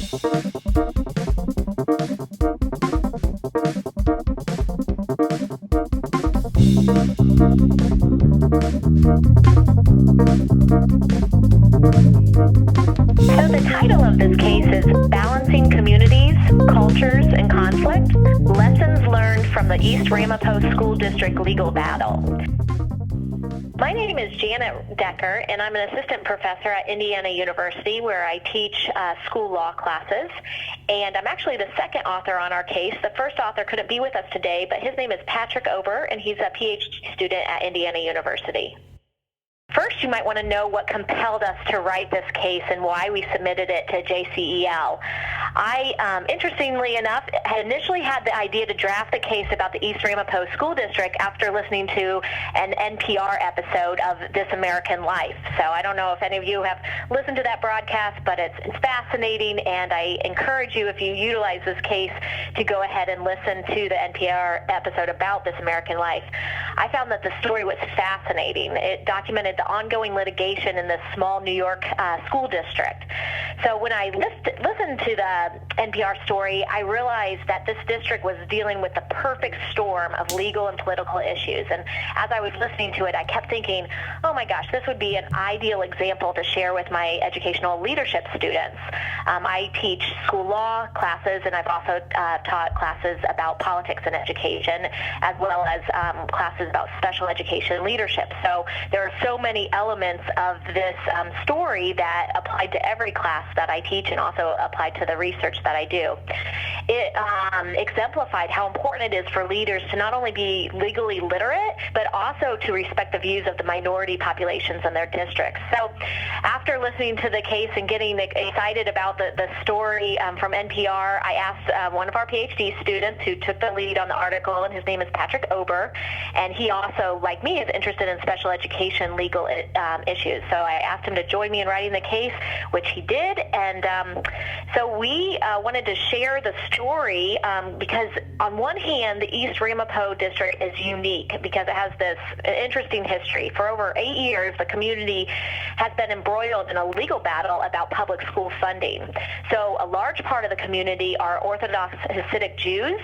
So the title of this case is Balancing Communities, Cultures, and Conflict, Lessons Learned from the East Ramapo School District Legal Battle. My name is Janet Decker, and I'm an assistant professor at Indiana University where I teach school law classes. And I'm actually the second author on our case. The first author couldn't be with us today, but his name is Patrick Ober, and he's a PhD student at Indiana University. First, you might want to know what compelled us to write this case and why we submitted it to JCEL. I, interestingly enough, had initially had the idea to draft the case about the East Ramapo School District after listening to an NPR episode of This American Life. So I don't know if any of you have listened to that broadcast, but it's fascinating, and I encourage you, if you utilize this case, to go ahead and listen to the NPR episode about This American Life. I found that the story was fascinating. It documented the ongoing litigation in this small New York school district. So when I listened to the NPR story, I realized that this district was dealing with the perfect storm of legal and political issues. And as I was listening to it, I kept thinking, oh my gosh, this would be an ideal example to share with my educational leadership students. I teach school law classes, and I've also taught classes about politics and education, as well as classes about special education leadership. So there are so many elements of this story that apply to every class that I teach and also apply to the research that I do. It exemplified how important it is for leaders to not only be legally literate, but also to respect the views of the minority populations in their districts. So after listening to the case and getting excited about the story from NPR, I asked one of our PhD students who took the lead on the article, and his name is Patrick Ober, and he also, like me, is interested in special education legal issues. So I asked him to join me in writing the case, which he did, and so we wanted to share the story because on one hand, the East Ramapo district is unique because it has this interesting history. For over 8 years, the community has been embroiled in a legal battle about public school funding. So a large part of the community are Orthodox Hasidic Jews,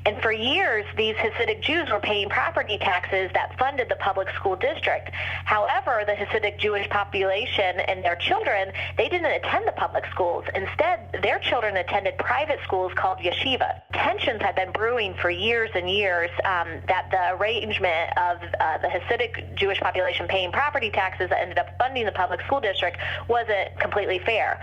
and for years, these Hasidic Jews were paying property taxes that funded the public school district. However, the Hasidic Jewish population and their children, they didn't attend the public schools. Instead, their children attended private schools called yeshiva. Tensions had been brewing for years and years that the arrangement of the Hasidic Jewish population paying property taxes that ended up funding the public school district wasn't completely fair.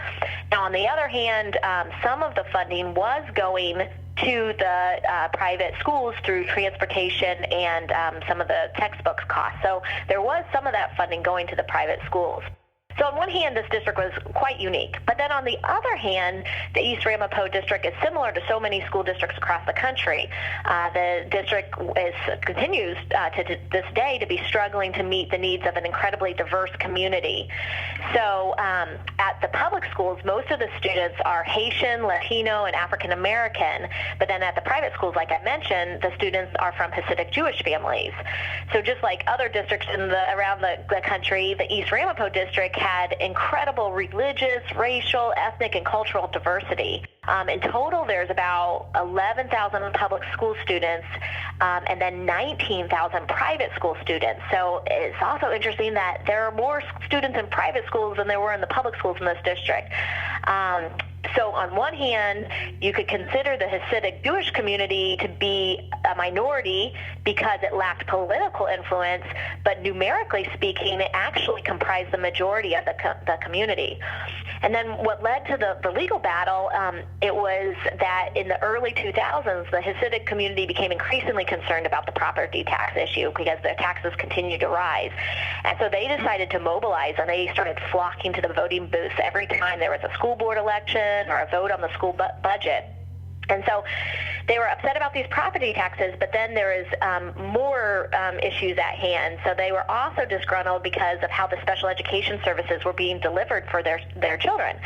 Now, on the other hand, some of the funding was going to the private schools through transportation and some of the textbooks costs. So there was some of that funding going to the private schools. So on one hand, this district was quite unique. But then on the other hand, the East Ramapo district is similar to so many school districts across the country. The district continues to this day to be struggling to meet the needs of an incredibly diverse community. So at the public schools, most of the students are Haitian, Latino, and African American. But then at the private schools, like I mentioned, the students are from Hasidic Jewish families. So just like other districts around the country, the East Ramapo district had incredible religious, racial, ethnic, and cultural diversity. In total, there's about 11,000 public school students and then 19,000 private school students. So it's also interesting that there are more students in private schools than there were in the public schools in this district. So on one hand, you could consider the Hasidic Jewish community to be a minority because it lacked political influence, but numerically speaking, it actually comprised the majority of the community. And then what led to the legal battle, it was that in the early 2000s, the Hasidic community became increasingly concerned about the property tax issue because their taxes continued to rise. And so they decided to mobilize, and they started flocking to the voting booths every time there was a school board election or a vote on the school budget. And so they were upset about these property taxes, but then there is more issues at hand. So they were also disgruntled because of how the special education services were being delivered for their children.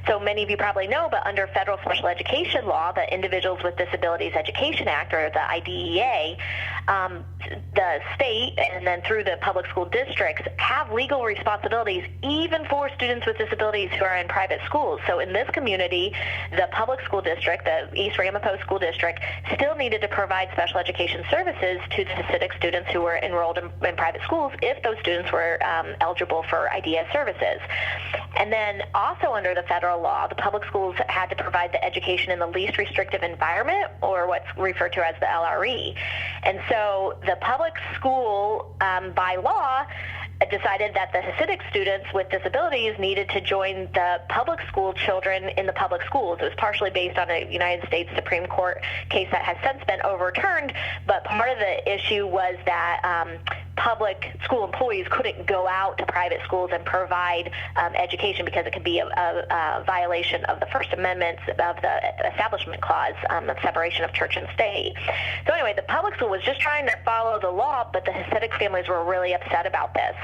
So many of you probably know, but under federal special education law, the Individuals with Disabilities Education Act, or the IDEA, the state and then through the public school districts have legal responsibilities even for students with disabilities who are in private schools. So in this community, the public school district, the East Ramapo School District, still needed to provide special education services to the Hasidic students who were enrolled in private schools if those students were eligible for IDEA services. And then also under the federal law, the public schools had to provide the education in the least restrictive environment, or what's referred to as the LRE. And so the public school, by law, decided that the Hasidic students with disabilities needed to join the public school children in the public schools. It was partially based on a United States Supreme Court case that has since been overturned, but part of the issue was that public school employees couldn't go out to private schools and provide education because it could be a violation of the First Amendment of the Establishment Clause of separation of church and state. So anyway, the public school was just trying to follow the law, but the Hasidic families were really upset about this.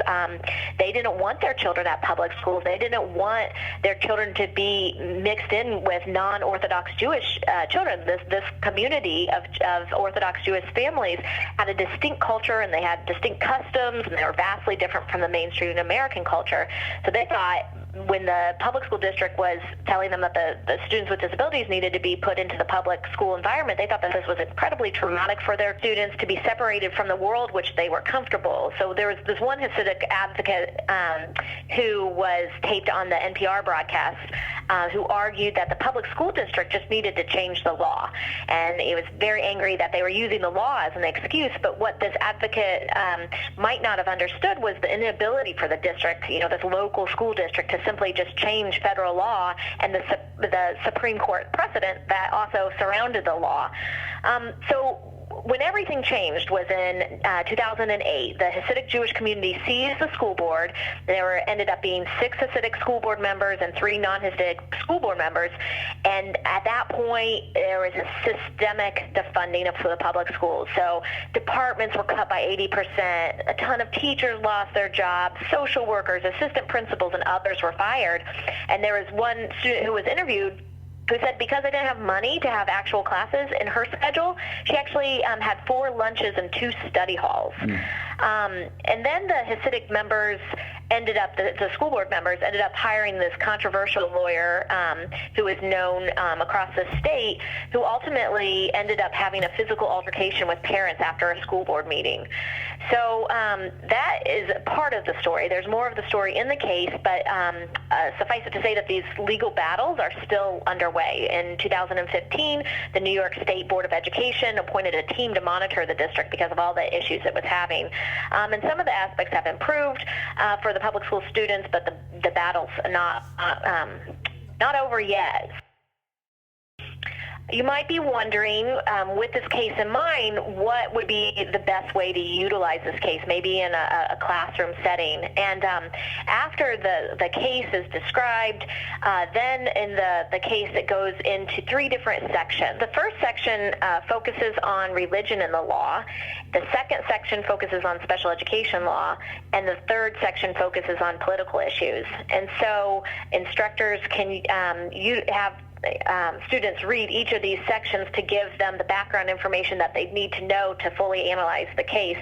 They didn't want their children at public schools. They didn't want their children to be mixed in with non-Orthodox Jewish children. This community of Orthodox Jewish families had a distinct culture, and they had distinct customs, and they were vastly different from the mainstream American culture. So they thought, when the public school district was telling them that the students with disabilities needed to be put into the public school environment, they thought that this was incredibly traumatic for their students to be separated from the world which they were comfortable. So there was this one Hasidic advocate who was taped on the NPR broadcast who argued that the public school district just needed to change the law. And he was very angry that they were using the law as an excuse, but what this advocate might not have understood was the inability for the district, this local school district, to simply just change federal law and the Supreme Court precedent that also surrounded the law. So when everything changed was in 2008. The Hasidic Jewish community seized the school board. There ended up being 6 Hasidic school board members and 3 non-Hasidic school board members. And at that point, there was a systemic defunding of the public schools. So departments were cut by 80%. A ton of teachers lost their jobs. Social workers, assistant principals, and others were fired. And there was one student who was interviewed who said because I didn't have money to have actual classes in her schedule, she actually had 4 lunches and 2 study halls. And then the Hasidic members ended up, the school board members ended up hiring this controversial lawyer who is known across the state, who ultimately ended up having a physical altercation with parents after a school board meeting. So that is part of the story. There's more of the story in the case, but suffice it to say that these legal battles are still underway. In 2015, the New York State Board of Education appointed a team to monitor the district because of all the issues it was having. And some of the aspects have improved for the public school students, but the battle's not over yet. You might be wondering, with this case in mind, what would be the best way to utilize this case, maybe in a classroom setting. And after the case is described, then in the case it goes into 3 different sections. The first section focuses on religion and the law. The second section focuses on special education law. And the third section focuses on political issues. And so instructors can have students read each of these sections to give them the background information that they need to know to fully analyze the case.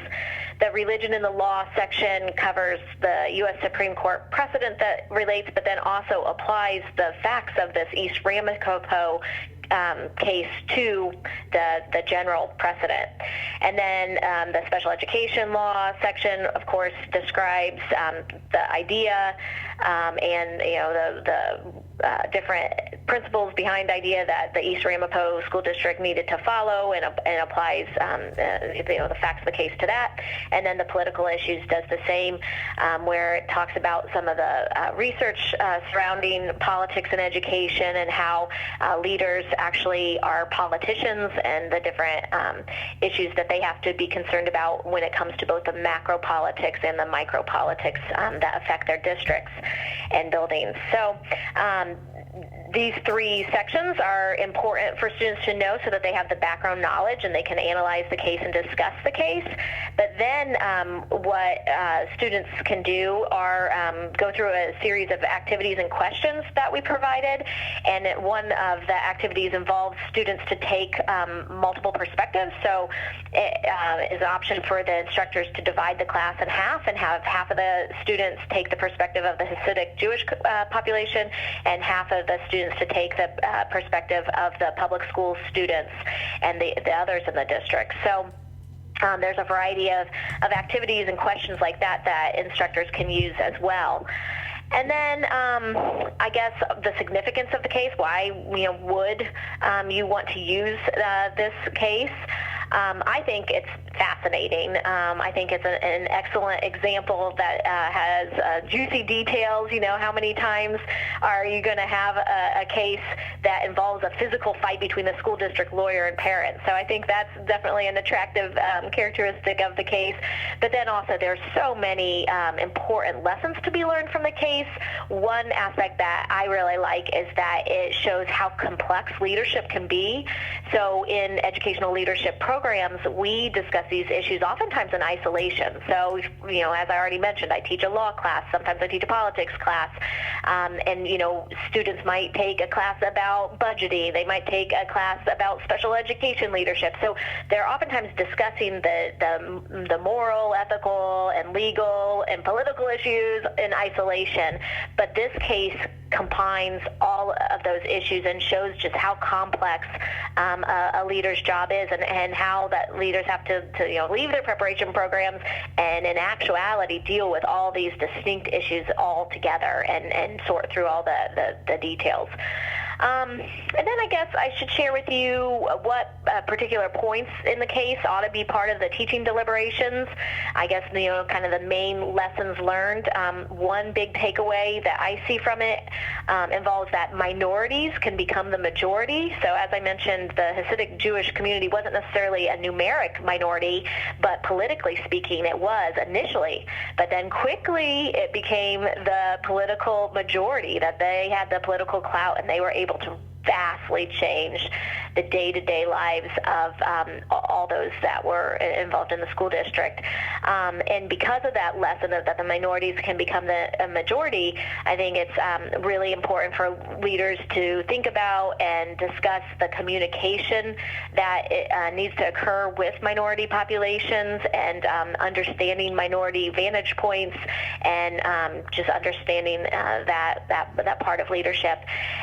The religion and the law section covers the U.S. Supreme Court precedent that relates, but then also applies the facts of this East Ramapo case to the general precedent. And then the special education law section, of course, describes the idea and the different principles behind idea that the East Ramapo School District needed to follow, and applies the facts of the case to that. And then the political issues does the same, where it talks about some of the research surrounding politics and education, and how leaders actually are politicians, and the different issues that they have to be concerned about when it comes to both the macro politics and the micro politics that affect their districts and buildings. So these three sections are important for students to know so that they have the background knowledge and they can analyze the case and discuss the case. But then what students can do are go through a series of activities and questions that we provided, and one of the activities involves students to take multiple perspectives. So it is an option for the instructors to divide the class in half and have half of the students take the perspective of the Hasidic Jewish population and half of the students to take the perspective of the public school students and the others in the district. So there's a variety of activities and questions like that that instructors can use as well. And then I guess the significance of the case, why would you want to use this case? I think it's fascinating. I think it's an excellent example that has juicy details. How many times are you going to have a case that involves a physical fight between the school district lawyer and parents? So I think that's definitely an attractive characteristic of the case. But then also there's so many important lessons to be learned from the case. One aspect that I really like is that it shows how complex leadership can be. So in educational leadership programs, we discuss these issues oftentimes in isolation. So, as I already mentioned, I teach a law class. Sometimes I teach a politics class. And, students might take a class about budgeting. They might take a class about special education leadership. So they're oftentimes discussing the moral, ethical, and legal and political issues in isolation. But this case combines all of those issues and shows just how complex a leader's job is and how that leaders have to leave their preparation programs and in actuality deal with all these distinct issues all together and sort through all the details. And then I guess I should share with you what particular points in the case ought to be part of the teaching deliberations. I guess, kind of the main lessons learned. One big takeaway that I see from it involves that minorities can become the majority. So as I mentioned, the Hasidic Jewish community wasn't necessarily a numeric minority, but politically speaking, it was initially. But then quickly it became the political majority, that they had the political clout and they were able to vastly change the day-to-day lives of all those that were involved in the school district. And because of that lesson of that the minorities can become the majority, I think it's really important for leaders to think about and discuss the communication that needs to occur with minority populations and understanding minority vantage points and just understanding that part of leadership.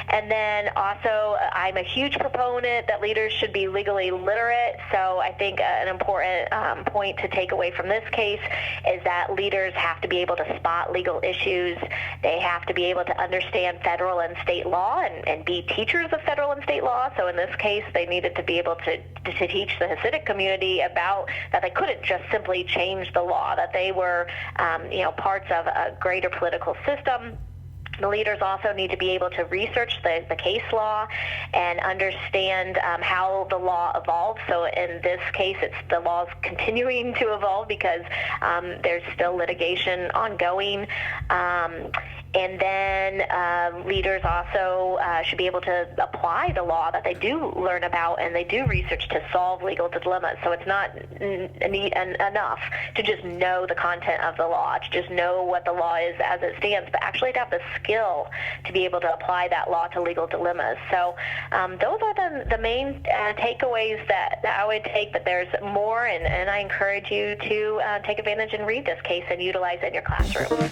And then also, I'm a huge proponent that leaders should be legally literate. So I think an important point to take away from this case is that leaders have to be able to spot legal issues. They have to be able to understand federal and state law and be teachers of federal and state law. So in this case, they needed to be able to teach the Hasidic community about that they couldn't just simply change the law, that they were parts of a greater political system. The leaders also need to be able to research the case law and understand how the law evolves. So in this case, it's the law's continuing to evolve because there's still litigation ongoing. And then leaders also should be able to apply the law that they do learn about and they do research to solve legal dilemmas. So it's not enough to just know the content of the law, to just know what the law is as it stands, but actually to have the skill to be able to apply that law to legal dilemmas. So those are the main takeaways that I would take, but there's more, and I encourage you to take advantage and read this case and utilize it in your classroom.